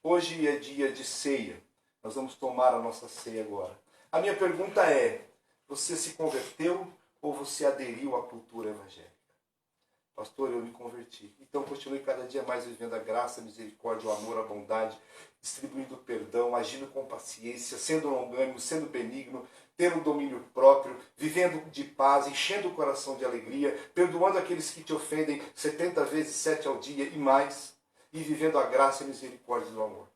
Hoje é dia de ceia. Nós vamos tomar a nossa ceia agora. A minha pergunta é, você se converteu ou você aderiu à cultura evangélica? Pastor, eu me converti. Então continue cada dia mais vivendo a graça, a misericórdia, o amor, a bondade, distribuindo perdão, agindo com paciência, sendo longânimo, sendo benigno, tendo domínio próprio, vivendo de paz, enchendo o coração de alegria, perdoando aqueles que te ofendem 70 vezes 7 ao dia e mais, e vivendo a graça e a misericórdia do amor.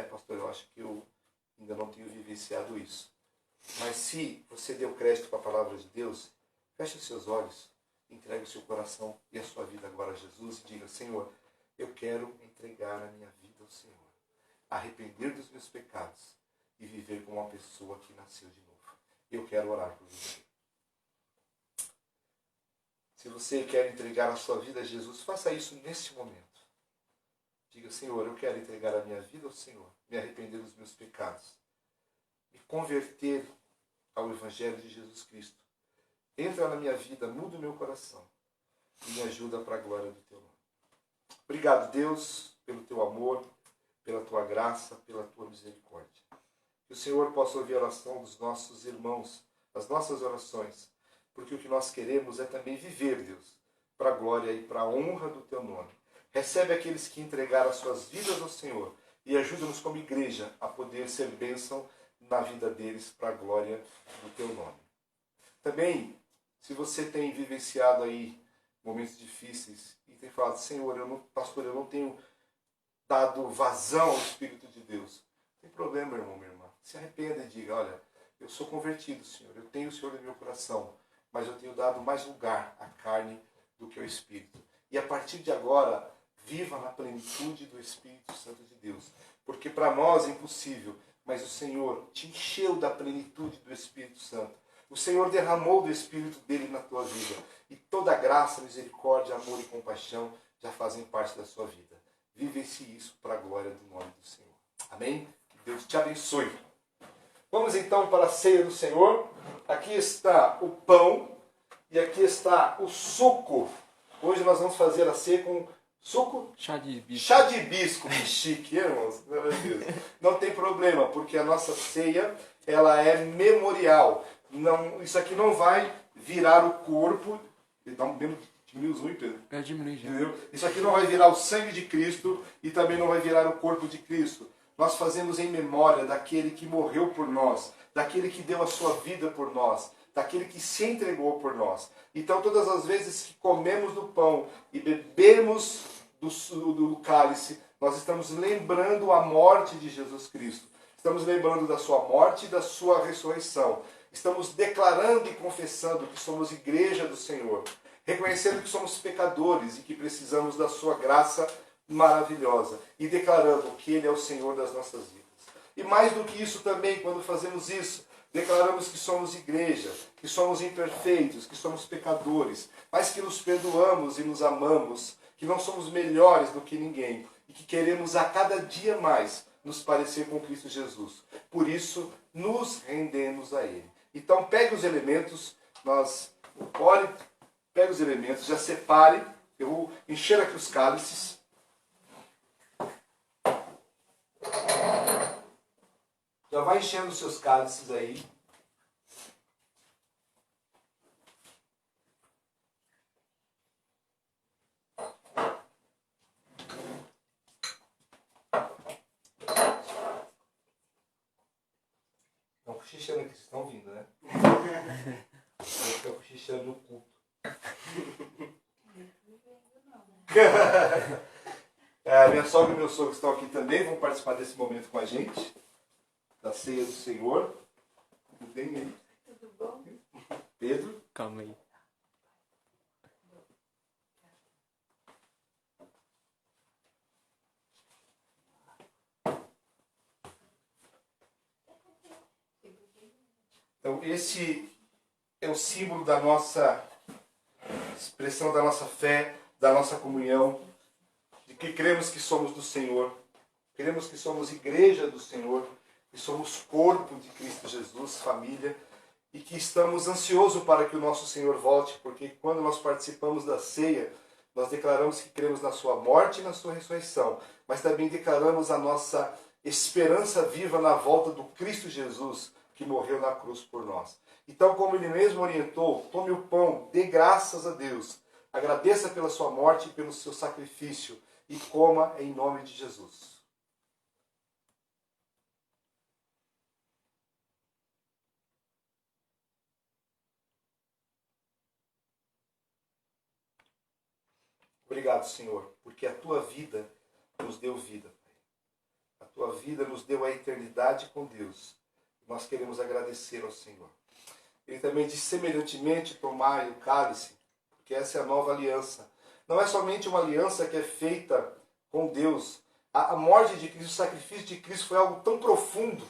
Pastor, eu acho que eu ainda não tenho vivenciado isso. Mas se você deu crédito para a palavra de Deus, feche os seus olhos, entregue o seu coração e a sua vida agora a Jesus e diga, Senhor, eu quero entregar a minha vida ao Senhor, arrepender dos meus pecados e viver como uma pessoa que nasceu de novo. Eu quero orar por você. Se você quer entregar a sua vida a Jesus, faça isso neste momento. Diga, Senhor, eu quero entregar a minha vida ao Senhor, me arrepender dos meus pecados, me converter ao Evangelho de Jesus Cristo. Entra na minha vida, muda o meu coração e me ajuda para a glória do Teu nome. Obrigado, Deus, pelo Teu amor, pela Tua graça, pela Tua misericórdia. Que o Senhor possa ouvir a oração dos nossos irmãos, as nossas orações, porque o que nós queremos é também viver, Deus, para a glória e para a honra do Teu nome. Recebe aqueles que entregaram as suas vidas ao Senhor e ajuda-nos como igreja a poder ser bênção na vida deles para a glória do Teu nome. Também, se você tem vivenciado aí momentos difíceis e tem falado, Senhor, pastor, eu não tenho dado vazão ao Espírito de Deus. Não tem problema, irmão, minha irmã. Se arrependa e diga, olha, eu sou convertido, Senhor. Eu tenho o Senhor no meu coração, mas eu tenho dado mais lugar à carne do que ao Espírito. E a partir de agora, viva na plenitude do Espírito Santo de Deus. Porque para nós é impossível, mas o Senhor te encheu da plenitude do Espírito Santo. O Senhor derramou do Espírito dele na tua vida. E toda graça, misericórdia, amor e compaixão já fazem parte da sua vida. Vive-se isso para a glória do nome do Senhor. Amém? Que Deus te abençoe. Vamos então para a ceia do Senhor. Aqui está o pão e aqui está o suco. Hoje nós vamos fazer a ceia com suco? Chá de hibisco. Chá de hibisco. Chique, irmãos? Não tem problema, porque a nossa ceia ela é memorial. Não, isso aqui não vai virar o corpo. Dá um diminui o zoom, Pedro. Diminui já. Entendeu? Isso aqui não vai virar o sangue de Cristo e também não vai virar o corpo de Cristo. Nós fazemos em memória daquele que morreu por nós, daquele que deu a sua vida por nós, daquele que se entregou por nós. Então, todas as vezes que comemos do pão e bebemos do cálice, nós estamos lembrando a morte de Jesus Cristo. Estamos lembrando da sua morte e da sua ressurreição. Estamos declarando e confessando que somos igreja do Senhor. Reconhecendo que somos pecadores e que precisamos da sua graça maravilhosa. E declarando que Ele é o Senhor das nossas vidas. E mais do que isso também, quando fazemos isso, declaramos que somos igreja, que somos imperfeitos, que somos pecadores, mas que nos perdoamos e nos amamos, que não somos melhores do que ninguém e que queremos a cada dia mais nos parecer com Cristo Jesus. Por isso, nos rendemos a Ele. Então, pegue os elementos, pegue os elementos, já separe, eu vou encher aqui os cálices. Já vai enchendo os seus cálices aí. cochichando aqui, vocês estão ouvindo, né? Eu fico cochichando no culto. Minha sogra e meu sogro estão aqui também, vão participar desse momento com a gente, da ceia do Senhor. Tudo bem aí? Tudo bom? Pedro? Calma aí. Então, esse é o símbolo da nossa expressão, da nossa fé, da nossa comunhão, de que cremos que somos do Senhor, cremos que somos igreja do Senhor, que somos corpo de Cristo Jesus, família, e que estamos ansiosos para que o nosso Senhor volte, porque quando nós participamos da ceia, nós declaramos que cremos na sua morte e na sua ressurreição, mas também declaramos a nossa esperança viva na volta do Cristo Jesus, que morreu na cruz por nós. Então, como ele mesmo orientou, tome o pão, dê graças a Deus, agradeça pela sua morte e pelo seu sacrifício, e coma em nome de Jesus. Obrigado, Senhor, porque a tua vida nos deu vida, Pai. A tua vida nos deu a eternidade com Deus. Nós queremos agradecer ao Senhor. Ele também diz, semelhantemente, tomai o cálice, porque essa é a nova aliança. Não é somente uma aliança que é feita com Deus. A morte de Cristo, o sacrifício de Cristo foi algo tão profundo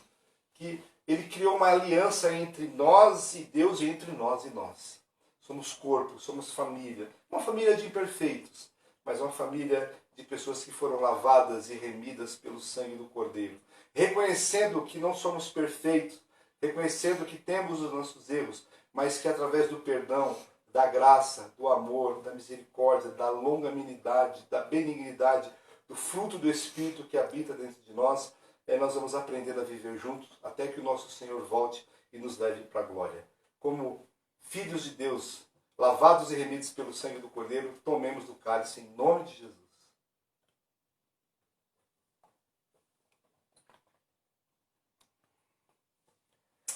que ele criou uma aliança entre nós e Deus e entre nós e nós. Somos corpo, somos família. Uma família de imperfeitos, mas uma família de pessoas que foram lavadas e remidas pelo sangue do Cordeiro. Reconhecendo que não somos perfeitos, reconhecendo que temos os nossos erros, mas que através do perdão, da graça, do amor, da misericórdia, da longanimidade, da benignidade, do fruto do Espírito que habita dentro de nós, nós vamos aprender a viver juntos até que o nosso Senhor volte e nos leve para a glória. Como filhos de Deus, lavados e remidos pelo sangue do Cordeiro, tomemos do cálice em nome de Jesus.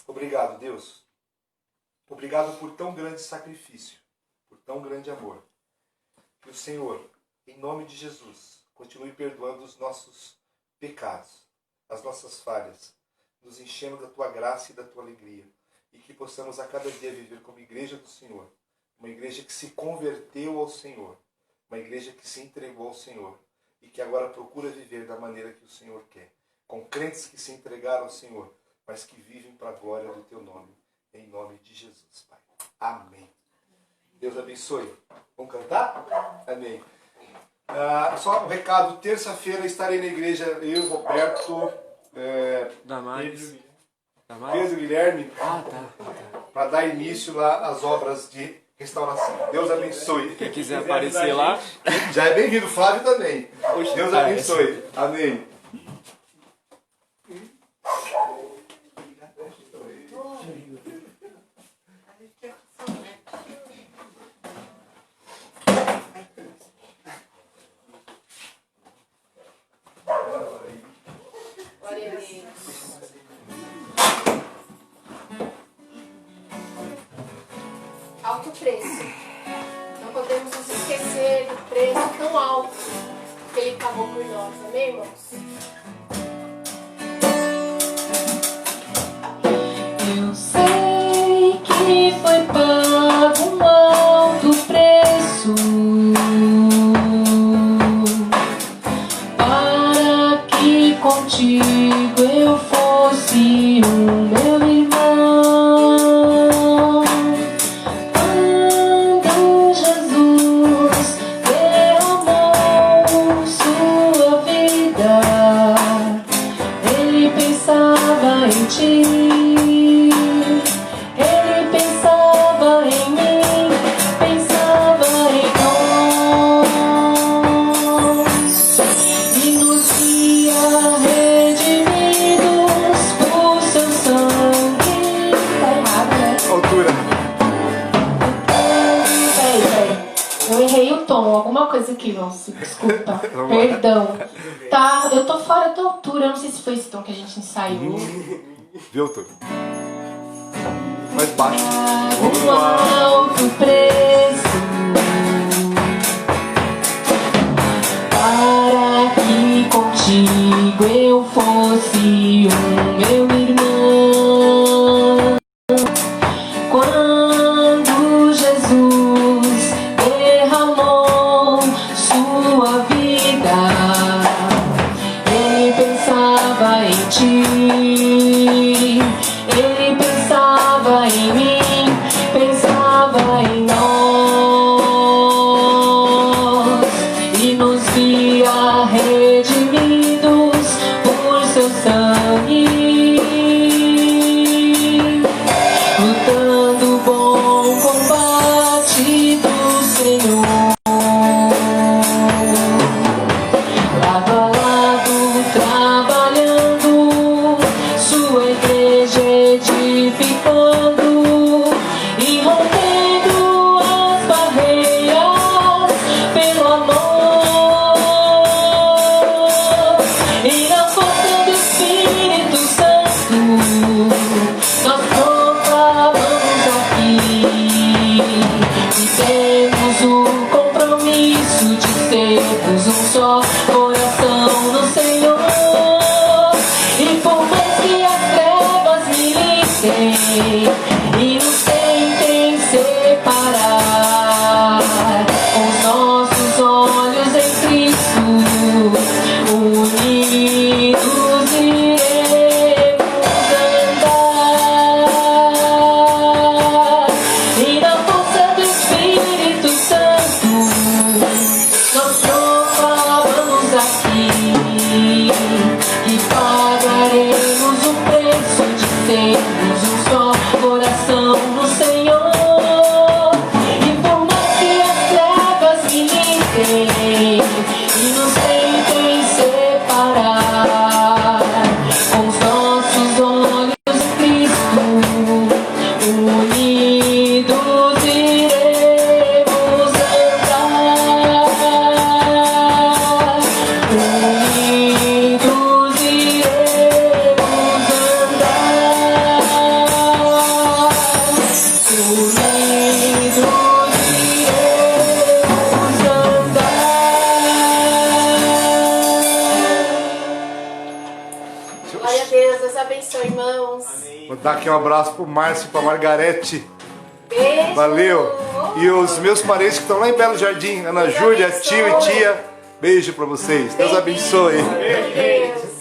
Obrigado, Deus. Obrigado por tão grande sacrifício, por tão grande amor. Que o Senhor, em nome de Jesus, continue perdoando os nossos pecados, as nossas falhas, nos enchendo da tua graça e da tua alegria. E que possamos a cada dia viver como igreja do Senhor. Uma igreja que se converteu ao Senhor. Uma igreja que se entregou ao Senhor. E que agora procura viver da maneira que o Senhor quer. Com crentes que se entregaram ao Senhor, mas que vivem para a glória do teu nome. Em nome de Jesus, Pai. Amém. Deus abençoe. Vamos cantar? Amém. Só um recado. Terça-feira estarei na igreja, eu, Roberto, Damares. Pedro Guilherme, Ah, tá. para dar início lá às obras de restauração. Deus abençoe. Quem quiser aparecer lá, Já é bem-vindo, Flávio também. Deus abençoe. Amém. Glória a Deus. Alto preço. Não podemos nos esquecer do preço tão alto que ele pagou por nós, amém, irmãos? Eu sei que foi pago um alto preço para que contigo eu fosse o meu irmão. Quando Jesus derramou sua vida, ele pensava em ti. Ele pensava em mim, pensava em nós, e nos via redimidos por seu sangue. Tá errado, né? Altura. Peraí. Eu errei o tom, alguma coisa aqui, nossa, desculpa. Perdão. Tá, eu tô fora da altura, eu não sei se foi esse tom que a gente ensaiou. Viu, Altura? mais baixo. Um alto preço para que contigo eu fosse meu irmão. Quando Jesus derramou sua vida, ele pensava em ti, ele pensava em mim, pensava em nós e nos via redimidos por seu sangue, lutando o bom combate do Senhor. Lado a lado, trabalhando, sua igreja edificando e rompendo as barreiras pelo amor. E na força do Espírito Santo, nós proclamamos aqui que temos o compromisso de sermos um só coração no Senhor. E por mais que as trevas militem e nos tentem separar, com os nossos olhos em Cristo, unidos iremos andar. E na força do Espírito Santo, nós proclamamos aqui que pagaremos o preço de termos um só coração no Senhor. E por mais que as trevas militem e nos tentem separar, com os nossos olhos em Cristo, unidos iremos andar. Unidos iremos andar. Unidos iremos andar. Glória a Deus, Deus abençoe, irmãos. Vou dar aqui um abraço pro Márcio e pra Margarete. Beijo. Valeu. E os meus parentes que estão lá em Belo Jardim, Ana Deus Júlia, abençoe. tio e tia. Beijo pra vocês. Deus abençoe. Deus.